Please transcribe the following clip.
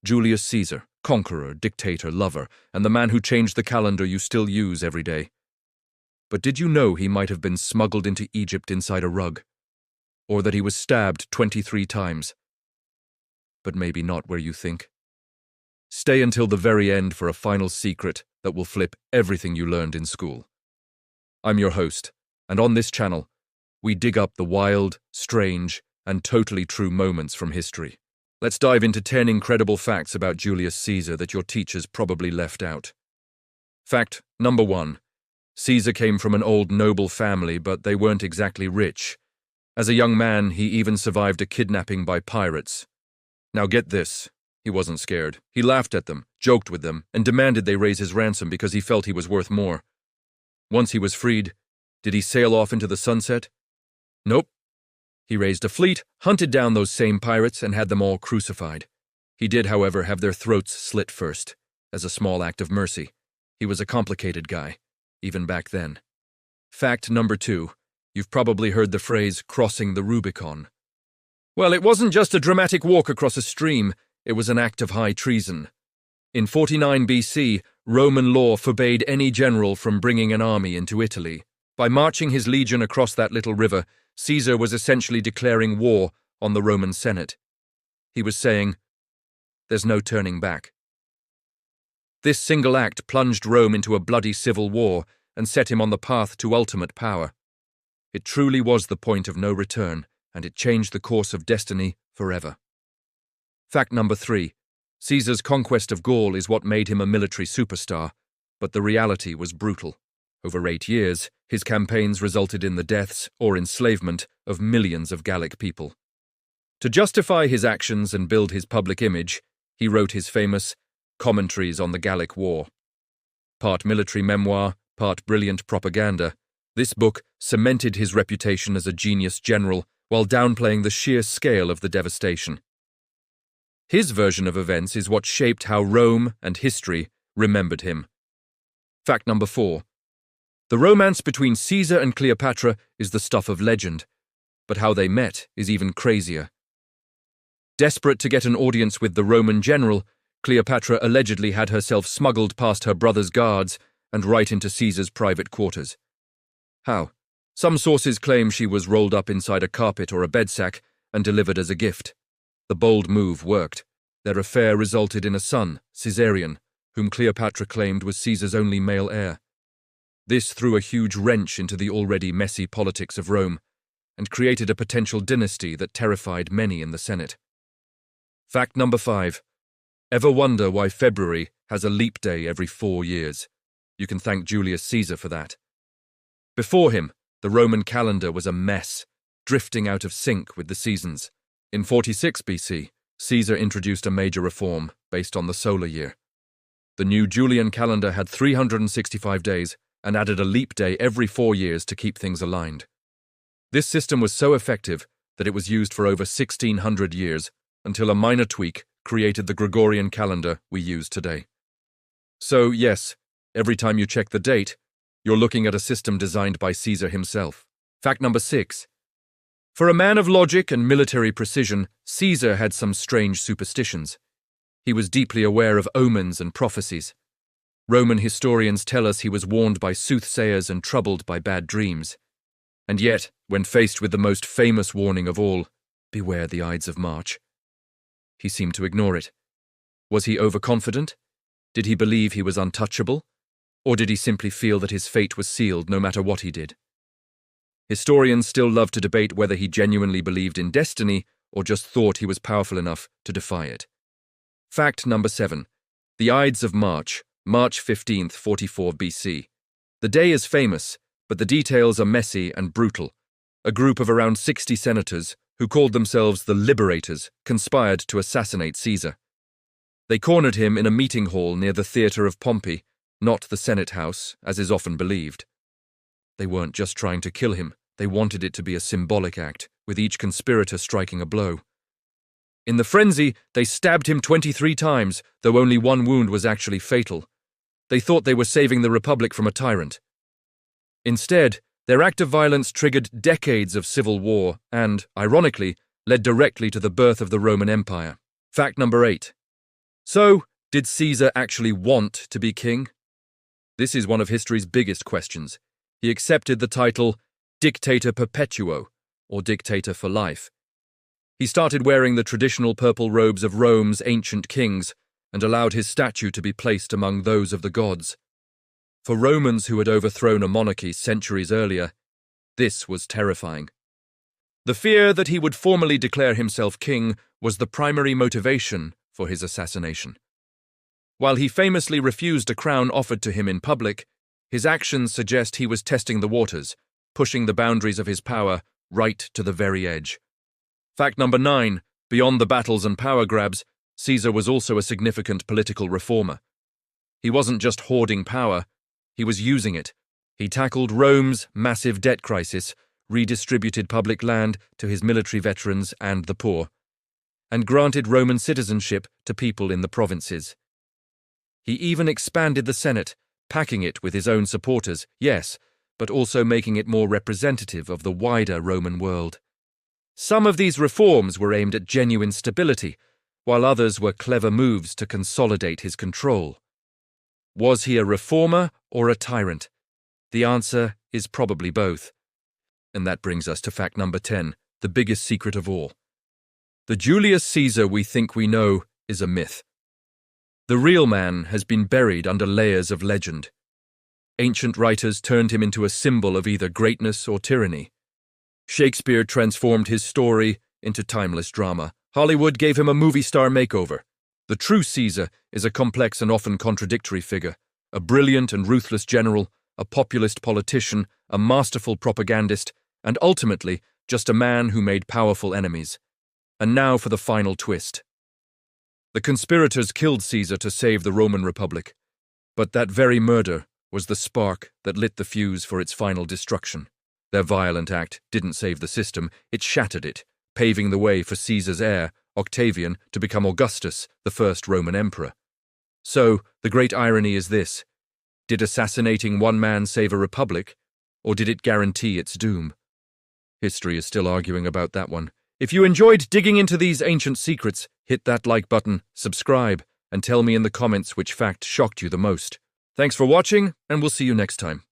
Julius Caesar, conqueror, dictator, lover, and the man who changed the calendar you still use every day. But did you know he might have been smuggled into Egypt inside a rug? Or that he was stabbed 23 times? But maybe not where you think. Stay until the very end for a final secret that will flip everything you learned in school. I'm your host, and on this channel, we dig up the wild, strange, and totally true moments from history. Let's dive into 10 incredible facts about Julius Caesar that your teachers probably left out. Fact number 1. Caesar came from an old noble family, but they weren't exactly rich. As a young man, he even survived a kidnapping by pirates. Now get this, he wasn't scared. He laughed at them, joked with them, and demanded they raise his ransom because he felt he was worth more. Once he was freed, did he sail off into the sunset? Nope. He raised a fleet, hunted down those same pirates, and had them all crucified. He did, however, have their throats slit first, as a small act of mercy. He was a complicated guy, even back then. Fact number 2. You've probably heard the phrase, crossing the Rubicon. Well, it wasn't just a dramatic walk across a stream, it was an act of high treason. In 49 BC, Roman law forbade any general from bringing an army into Italy. By marching his legion across that little river, Caesar was essentially declaring war on the Roman Senate. He was saying, "There's no turning back." This single act plunged Rome into a bloody civil war and set him on the path to ultimate power. It truly was the point of no return, and it changed the course of destiny forever. Fact number 3. Caesar's conquest of Gaul is what made him a military superstar, but the reality was brutal. Over 8 years, his campaigns resulted in the deaths or enslavement of millions of Gallic people. To justify his actions and build his public image, he wrote his famous Commentaries on the Gallic War. Part military memoir, part brilliant propaganda, this book cemented his reputation as a genius general while downplaying the sheer scale of the devastation. His version of events is what shaped how Rome and history remembered him. Fact number 4. The romance between Caesar and Cleopatra is the stuff of legend, but how they met is even crazier. Desperate to get an audience with the Roman general, Cleopatra allegedly had herself smuggled past her brother's guards and right into Caesar's private quarters. How? Some sources claim she was rolled up inside a carpet or a bedsack and delivered as a gift. The bold move worked. Their affair resulted in a son, Caesarion, whom Cleopatra claimed was Caesar's only male heir. This threw a huge wrench into the already messy politics of Rome and created a potential dynasty that terrified many in the Senate. Fact number 5. Ever wonder why February has a leap day every 4 years? You can thank Julius Caesar for that. Before him, the Roman calendar was a mess, drifting out of sync with the seasons. In 46 BC, Caesar introduced a major reform based on the solar year. The new Julian calendar had 365 days and added a leap day every 4 years to keep things aligned. This system was so effective that it was used for over 1600 years until a minor tweak created the Gregorian calendar we use today. So, yes, every time you check the date, you're looking at a system designed by Caesar himself. Fact number 6. For a man of logic and military precision, Caesar had some strange superstitions. He was deeply aware of omens and prophecies. Roman historians tell us he was warned by soothsayers and troubled by bad dreams. And yet, when faced with the most famous warning of all, beware the Ides of March, he seemed to ignore it. Was he overconfident? Did he believe he was untouchable? Or did he simply feel that his fate was sealed no matter what he did? Historians still love to debate whether he genuinely believed in destiny or just thought he was powerful enough to defy it. Fact number 7. The Ides of March, March 15th, 44 BC. The day is famous, but the details are messy and brutal. A group of around 60 senators, who called themselves the Liberators, conspired to assassinate Caesar. They cornered him in a meeting hall near the Theatre of Pompey, not the Senate House, as is often believed. They weren't just trying to kill him, they wanted it to be a symbolic act, with each conspirator striking a blow. In the frenzy, they stabbed him 23 times, though only one wound was actually fatal. They thought they were saving the Republic from a tyrant. Instead, their act of violence triggered decades of civil war and, ironically, led directly to the birth of the Roman Empire. Fact number 8. So, did Caesar actually want to be king? This is one of history's biggest questions. He accepted the title Dictator Perpetuo, or Dictator for Life. He started wearing the traditional purple robes of Rome's ancient kings and allowed his statue to be placed among those of the gods. For Romans who had overthrown a monarchy centuries earlier, this was terrifying. The fear that he would formally declare himself king was the primary motivation for his assassination. While he famously refused a crown offered to him in public, his actions suggest he was testing the waters, pushing the boundaries of his power right to the very edge. Fact number 9, beyond the battles and power grabs, Caesar was also a significant political reformer. He wasn't just hoarding power, he was using it. He tackled Rome's massive debt crisis, redistributed public land to his military veterans and the poor, and granted Roman citizenship to people in the provinces. He even expanded the Senate, packing it with his own supporters, yes, but also making it more representative of the wider Roman world. Some of these reforms were aimed at genuine stability, while others were clever moves to consolidate his control. Was he a reformer or a tyrant? The answer is probably both. And that brings us to fact number 10, the biggest secret of all. The Julius Caesar we think we know is a myth. The real man has been buried under layers of legend. Ancient writers turned him into a symbol of either greatness or tyranny. Shakespeare transformed his story into timeless drama. Hollywood gave him a movie star makeover. The true Caesar is a complex and often contradictory figure, a brilliant and ruthless general, a populist politician, a masterful propagandist, and ultimately just a man who made powerful enemies. And now for the final twist. The conspirators killed Caesar to save the Roman Republic, but that very murder was the spark that lit the fuse for its final destruction. Their violent act didn't save the system, it shattered it, paving the way for Caesar's heir, Octavian, to become Augustus, the first Roman emperor. So, the great irony is this: did assassinating one man save a republic, or did it guarantee its doom? History is still arguing about that one. If you enjoyed digging into these ancient secrets, hit that like button, subscribe, and tell me in the comments which fact shocked you the most. Thanks for watching, and we'll see you next time.